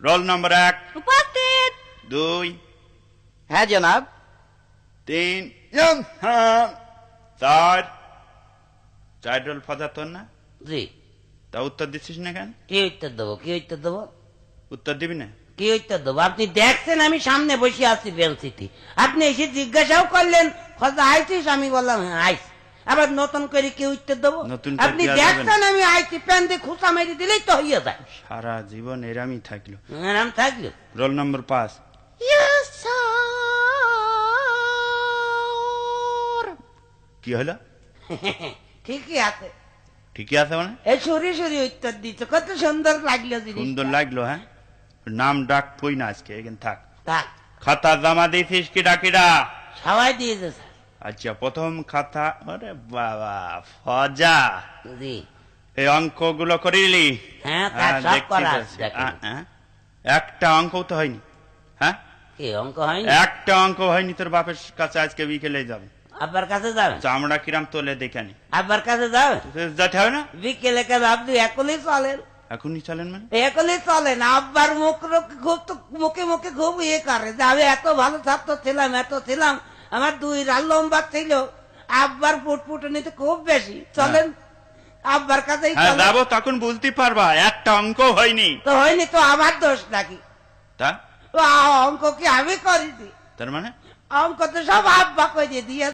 Roll number 1 উপস্থিত। 2 হ্যাঁ জনাব। 3 4 4 রোল ফাদা তোর না? জি। তা উত্তর দিচ্ছিস না কেন? কি উত্তর দেবো, কি উত্তর দেবো, উত্তর দিবি না? কি উত্তর দেবো? আপনি দেখছেন আমি সামনে বসে আছি বেঞ্চিতে, আপনি এসে জিজ্ঞাসাও করলেন খোঁজা আইছিস, আমি বললাম হ্যাঁ আইস, আবার নতুন করে কি উত্তর দেবো? নতুন করে আপনি দেয়া যাবে দেখছেন না। আমি আইছি, প্যান দিয়ে খুঁচা মেরে দিলেই তো হইয়া যায়। সারা জীবন এরামই থাকলো। আরাম থাকলো। Roll number 5 yes sir. কি হলো? ঠিকই আছে। ঠিকই আছে মানে? এই সরি সরি উত্তর দিচ্ছে, কত সুন্দর লাগলো জিনিস। সুন্দর লাগলো। হ্যাঁ, নাম ডাক কই না আজকে, এখানে থাক। থাক। খাতা জমা দিয়েছিস কিডা কিডা? সবাই দিয়েছে স্যার। আচ্ছা, প্রথম খাতা। আরে বাবা ফজা, জি। এই অঙ্কগুলো করিলি? হ্যাঁ তার সব দেখছি করা তো। আছে, দেখেন। একটা অঙ্ক তো হয়নি। হ্যাঁ, কি অঙ্ক হয়নি? একটা অঙ্ক হয়নি। তোর বাপের কাছে আজকে বিকেলে যাবে। আব্বার কাছে যাবেন? চামড়া কিরাম তোলে দেখে নি। আব্বার কাছে যাবেন যেতে হবে না? বিকেলে কেন? আপনি এখনই চলেন। এখনই চলেন মানে? এখনই চলেন। আব্বার মুখ খুব তো মুখে মুখে খুব ইয়ে করে যে আমি এত ভালো ছাত্র ছিলাম, এত ছিলাম, আমার 2 রাত লম্বা ছিল। আব্বার ফুটফুটনিতে খুব বেশি। চলেন আব্বার কাছেই হ্যাঁ চলেন। যাবো, তখন বুঝতে পারবা একটা অঙ্ক হয়নি। তো হয়নি তো আমার দোষ নাকি? তা অঙ্ক কি আমি করেছি? তার মানে অঙ্ক তো সব আব্বা করে দিয়ে